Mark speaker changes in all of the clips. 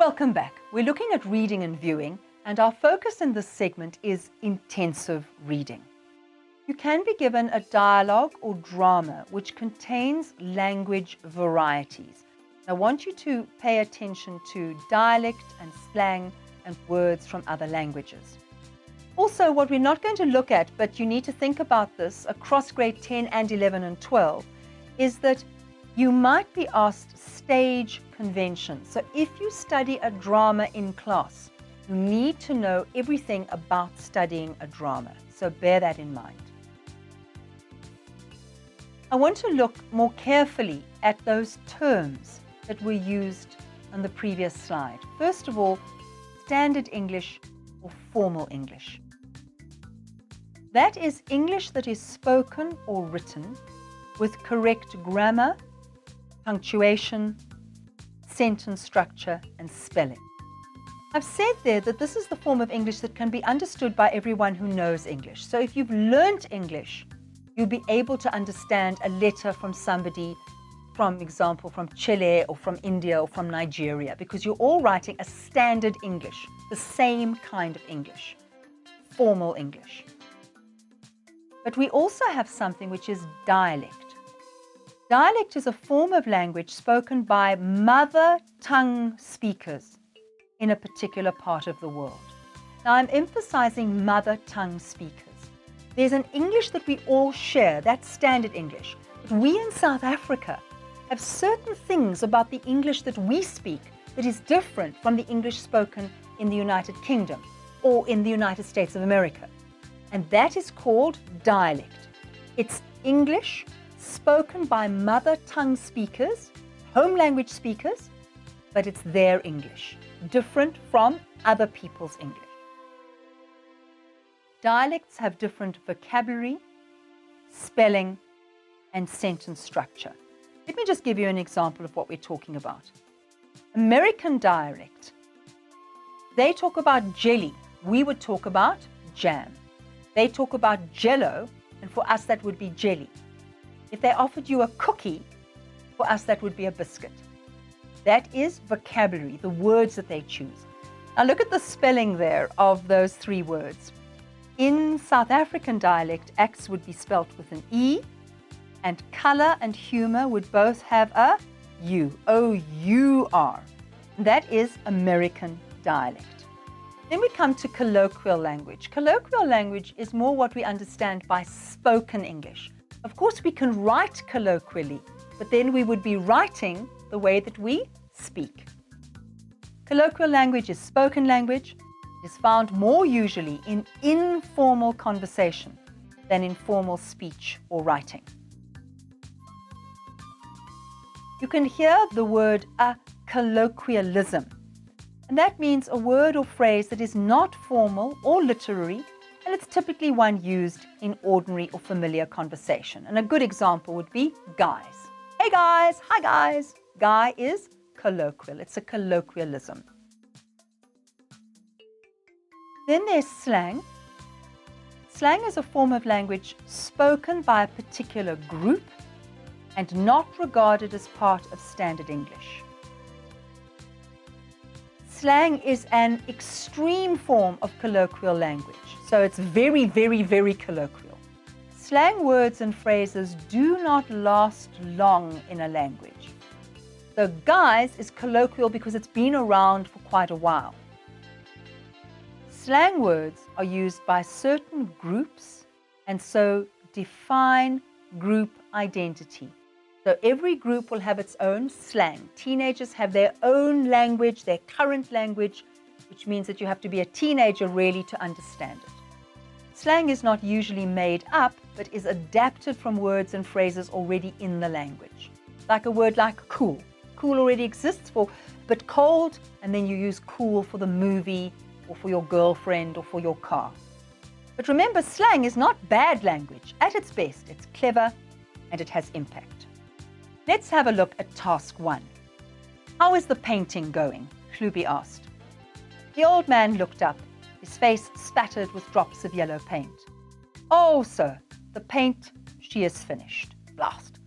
Speaker 1: Welcome back. We're looking at reading and viewing, and our focus in this segment is intensive reading. You can be given a dialogue or drama which contains language varieties. I want you to pay attention to dialect and slang and words from other languages. Also, what we're not going to look at, but you need to think about this across grade 10 and 11 and 12, is that you might be asked stage conventions. So if you study a drama in class, you need to know everything about studying a drama. So bear that in mind. I want to look more carefully at those terms that were used on the previous slide. First of all, standard English or formal English. That is English that is spoken or written with correct grammar, punctuation, sentence structure, and spelling. I've said there that this is the form of English that can be understood by everyone who knows English. So if you've learnt English, you'll be able to understand a letter from somebody, from example, from Chile or from India or from Nigeria, because you're all writing a standard English, the same kind of English, formal English. But we also have something which is dialect. Dialect is a form of language spoken by mother tongue speakers in a particular part of the world. Now, I'm emphasizing mother tongue speakers. There's an English that we all share, that's standard English. But we in South Africa have certain things about the English that we speak that is different from the English spoken in the United Kingdom or in the United States of America. And that is called dialect. It's English spoken by mother tongue speakers, home language speakers, but it's their English, different from other people's English. Dialects have different vocabulary, spelling, and sentence structure. Let me just give you an example of what we're talking about. American dialect, they talk about jelly. We would talk about jam. They talk about jello, and for us that would be jelly. If they offered you a cookie, for us that would be a biscuit. That is vocabulary, the words that they choose. Now look at the spelling there of those three words. In South African dialect, axe would be spelt with an E, and colour and humour would both have a U, O-U-R. That is American dialect. Then we come to colloquial language. Colloquial language is more what we understand by spoken English. Of course, we can write colloquially, but then we would be writing the way that we speak. Colloquial language is spoken language. It is found more usually in informal conversation than in formal speech or writing. You can hear the word a colloquialism, and that means a word or phrase that is not formal or literary, and it's typically one used in ordinary or familiar conversation. And a good example would be guys. Hey guys, hi guys. Guy is colloquial. It's a colloquialism. Then there's slang. Slang is a form of language spoken by a particular group and not regarded as part of standard English. Slang is an extreme form of colloquial language, so it's very, very, very colloquial. Slang words and phrases do not last long in a language. So guys is colloquial because it's been around for quite a while. Slang words are used by certain groups and so define group identity. So every group will have its own slang. Teenagers have their own language, their current language, which means that you have to be a teenager really to understand it. Slang is not usually made up, but is adapted from words and phrases already in the language. Like a word like cool. Cool already exists for but cold, and then you use cool for the movie or for your girlfriend or for your car. But remember, slang is not bad language. At its best, it's clever and it has impact. Let's have a look at task 1. How is the painting going? Hlubi asked. The old man looked up, his face spattered with drops of yellow paint. Oh, sir, the paint, she is finished. Blast.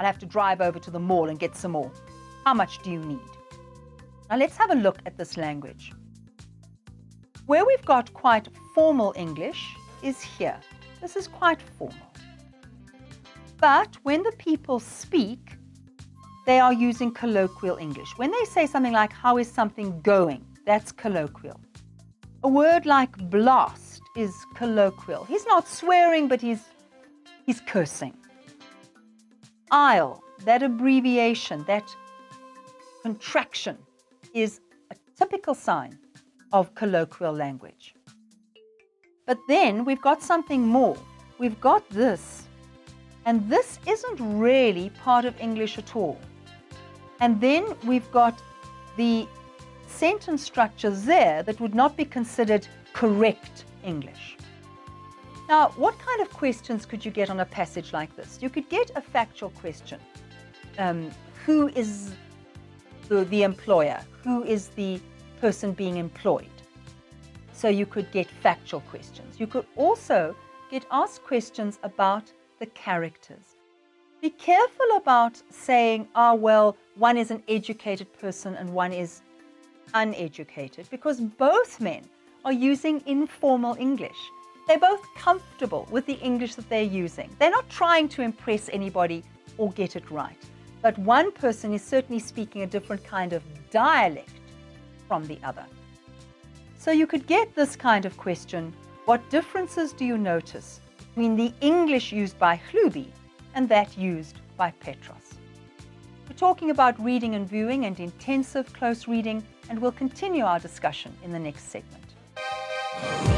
Speaker 1: I'll have to drive over to the mall and get some more. How much do you need? Now let's have a look at this language. Where we've got quite formal English is here. This is quite formal. But when the people speak, they are using colloquial English. When they say something like, how is something going? That's colloquial. A word like blast is colloquial. He's not swearing, but he's cursing. Aisle, that abbreviation, that contraction is a typical sign of colloquial language. But then we've got something more. We've got this, and this isn't really part of English at all. And then we've got the sentence structures there that would not be considered correct English. Now, what kind of questions could you get on a passage like this? You could get a factual question. Who is the employer? Who is the person being employed? So you could get factual questions. You could also get asked questions about the characters. Be careful about saying, well, one is an educated person and one is uneducated, because both men are using informal English. They're both comfortable with the English that they're using. They're not trying to impress anybody or get it right. But one person is certainly speaking a different kind of dialect from the other. So you could get this kind of question: what differences do you notice between the English used by Hlubi and that used by Petros? We're talking about reading and viewing and intensive close reading, and we'll continue our discussion in the next segment.